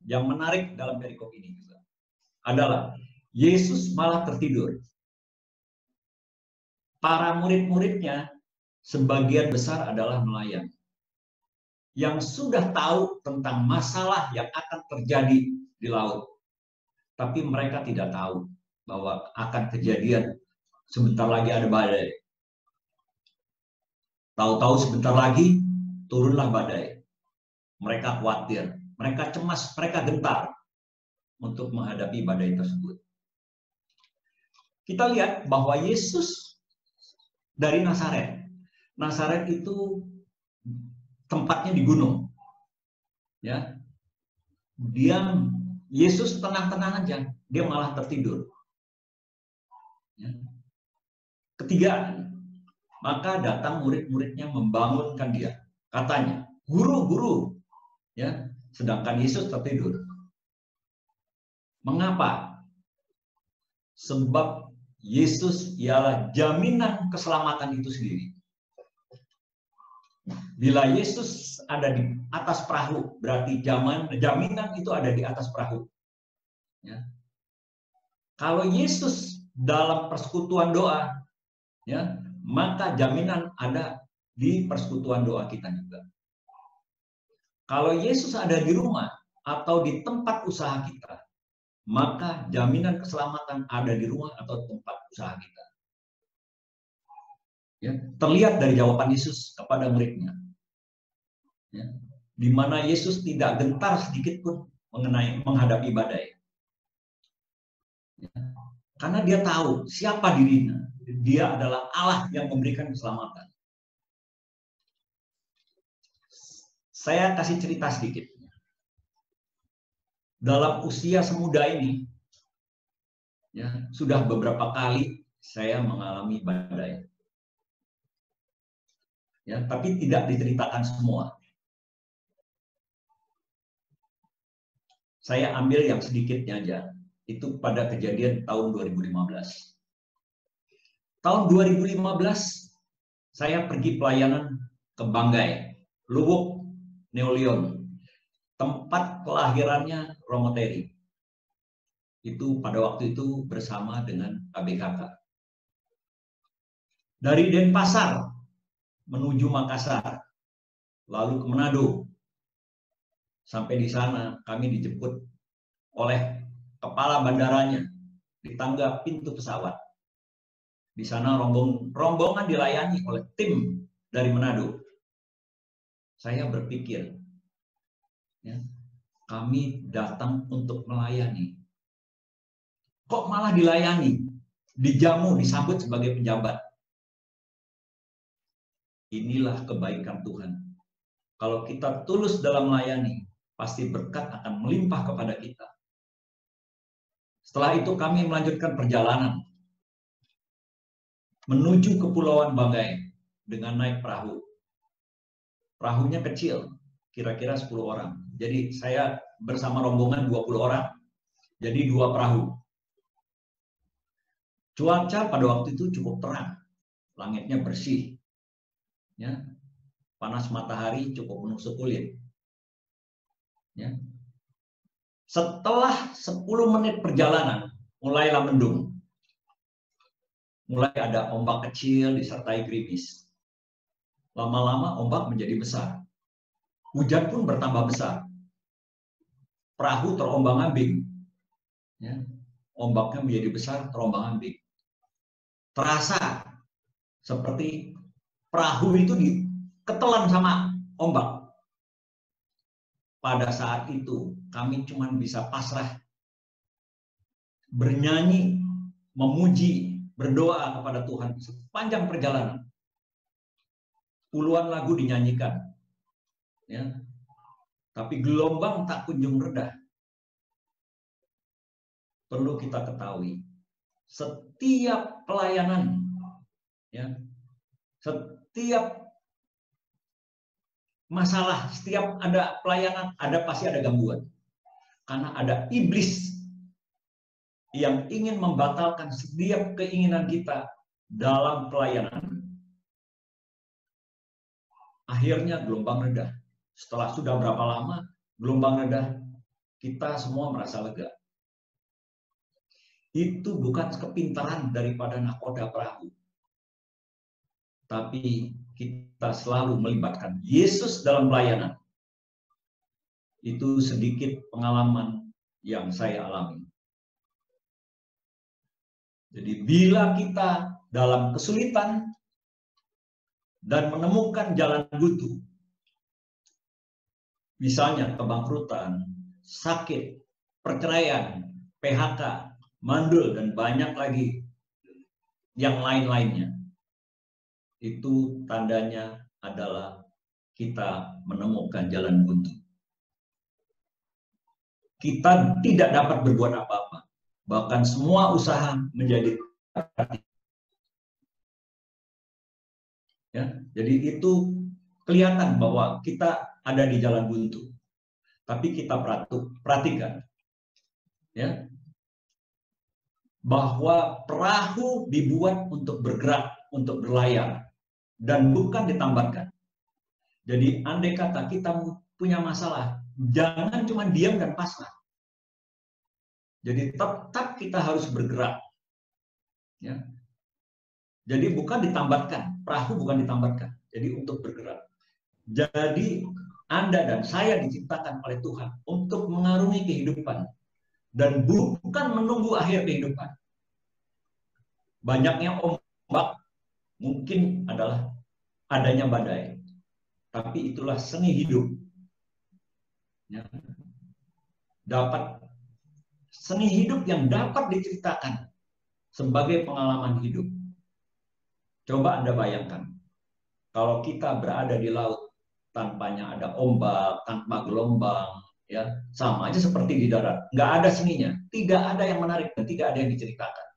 Yang menarik dalam perikop ini juga adalah Yesus malah tertidur. Para murid-muridnya sebagian besar adalah nelayan yang sudah tahu tentang masalah yang akan terjadi di laut. Tapi mereka tidak tahu bahwa akan kejadian sebentar lagi ada badai. Tahu-tahu sebentar lagi turunlah badai. Mereka khawatir, mereka cemas, mereka gentar untuk menghadapi badai tersebut. Kita lihat bahwa Yesus dari Nazaret. Nazaret itu tempatnya di gunung. Ya. Yesus tenang-tenang aja, dia malah tertidur. Ya. Ketiga, maka datang murid-muridnya membangunkan dia. Katanya, "Guru, guru." Ya, sedangkan Yesus tertidur. Mengapa? Sebab Yesus ialah jaminan keselamatan itu sendiri. Bila Yesus ada di atas perahu, berarti jaminan itu ada di atas perahu. Ya. Kalau Yesus dalam persekutuan doa, ya, maka jaminan ada di persekutuan doa kita juga. Kalau Yesus ada di rumah atau di tempat usaha kita, maka jaminan keselamatan ada di rumah atau tempat usaha kita. Ya, terlihat dari jawaban Yesus kepada muridnya. Ya, di mana Yesus tidak gentar sedikit pun menghadapi badai. Ya, karena dia tahu siapa dirinya. Dia adalah Allah yang memberikan keselamatan. Saya kasih cerita sedikit. Dalam usia semuda ini, ya, sudah beberapa kali saya mengalami badai. Ya, tapi tidak diceritakan semua. Saya ambil yang sedikitnya aja. Itu pada kejadian tahun 2015. Tahun 2015, saya pergi pelayanan ke Banggai, Lubuk, Neolion. Tempat kelahirannya Romo Teri. Itu pada waktu itu bersama dengan ABKK. Dari Denpasar menuju Makassar, lalu ke Manado. Sampai di sana kami dijemput oleh kepala bandaranya di tangga pintu pesawat. Di sana rombongan dilayani oleh tim dari Manado. Saya berpikir, ya, kami datang untuk melayani. Kok malah dilayani? Dijamu, disambut sebagai pejabat. Inilah kebaikan Tuhan. Kalau kita tulus dalam melayani, pasti berkat akan melimpah kepada kita. Setelah itu kami melanjutkan perjalanan menuju Kepulauan Banggai dengan naik perahu. Perahunya kecil, kira-kira 10 orang. Jadi saya bersama rombongan 20 orang, jadi 2 perahu. Cuaca pada waktu itu cukup terang, langitnya bersih, ya, panas matahari cukup menusuk kulit. Ya. Setelah 10 menit perjalanan, mulailah mendung. Mulai ada ombak kecil disertai gerimis. Lama-lama ombak menjadi besar. Hujan pun bertambah besar. Perahu terombang-ambing. Ya. Ombaknya menjadi besar, terombang-ambing. Terasa seperti perahu itu diketelan sama ombak. Pada saat itu kami cuma bisa pasrah, bernyanyi, memuji, berdoa kepada Tuhan sepanjang perjalanan. Puluhan lagu dinyanyikan, ya. Tapi gelombang tak kunjung reda. Perlu kita ketahui, setiap pelayanan, ya, setiap masalah, setiap ada pelayanan, pasti ada gangguan. Karena ada iblis yang ingin membatalkan setiap keinginan kita dalam pelayanan. Akhirnya gelombang reda. Setelah sudah berapa lama gelombang reda, kita semua merasa lega. Itu bukan kepintaran daripada nakoda perahu, tapi kita selalu melibatkan Yesus dalam pelayanan. Itu sedikit pengalaman yang saya alami. Jadi bila kita dalam kesulitan dan menemukan jalan buntu, misalnya kebangkrutan, sakit, perceraian, PHK, mandul, dan banyak lagi yang lain-lainnya, itu tandanya adalah kita menemukan jalan buntu. Kita tidak dapat berbuat apa-apa, bahkan semua usaha menjadi ya. Jadi itu kelihatan bahwa kita ada di jalan buntu. Tapi kita perhatikan ya, bahwa perahu dibuat untuk bergerak, untuk berlayar, dan bukan ditambatkan. Jadi andai kata kita punya masalah, jangan cuma diam dan pasrah. Jadi tetap kita harus bergerak. Ya. Jadi bukan ditambatkan, perahu bukan ditambatkan. Jadi untuk bergerak. Jadi Anda dan saya diciptakan oleh Tuhan untuk mengarungi kehidupan dan bukan menunggu akhir kehidupan. Banyaknya ombak mungkin adalah adanya badai, tapi itulah seni hidup. Ya. Seni hidup yang dapat diceritakan sebagai pengalaman hidup. Coba Anda bayangkan, kalau kita berada di laut, tanpanya ada ombak, tanpa gelombang, ya sama aja seperti di darat. Nggak ada seninya, tidak ada yang menarik, dan tidak ada yang diceritakan.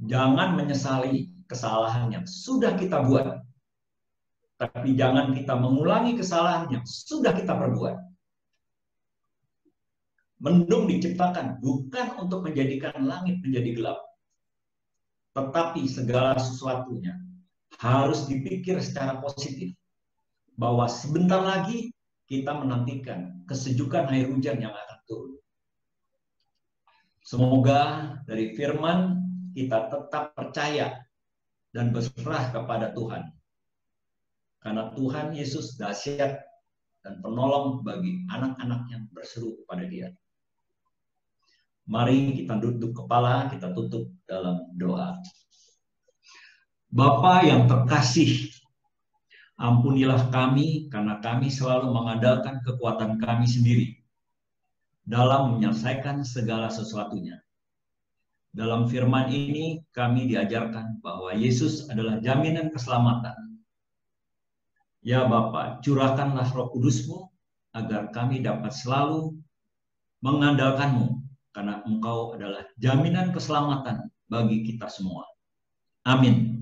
Jangan menyesali kesalahan yang sudah kita buat, tapi jangan kita mengulangi kesalahan yang sudah kita perbuat. Mendung diciptakan bukan untuk menjadikan langit menjadi gelap, tetapi segala sesuatunya harus dipikir secara positif, bahwa sebentar lagi kita menantikan kesejukan air hujan yang akan turun. Semoga dari firman kita tetap percaya dan berserah kepada Tuhan. Karena Tuhan Yesus dahsyat dan penolong bagi anak-anak yang berseru kepada Dia. Mari kita duduk kepala, kita tutup dalam doa. Bapa yang terkasih, ampunilah kami karena kami selalu mengandalkan kekuatan kami sendiri dalam menyelesaikan segala sesuatunya. Dalam firman ini kami diajarkan bahwa Yesus adalah jaminan keselamatan. Ya Bapa, curahkanlah Roh Kudus-Mu agar kami dapat selalu mengandalkan-Mu, karena Engkau adalah jaminan keselamatan bagi kita semua. Amin.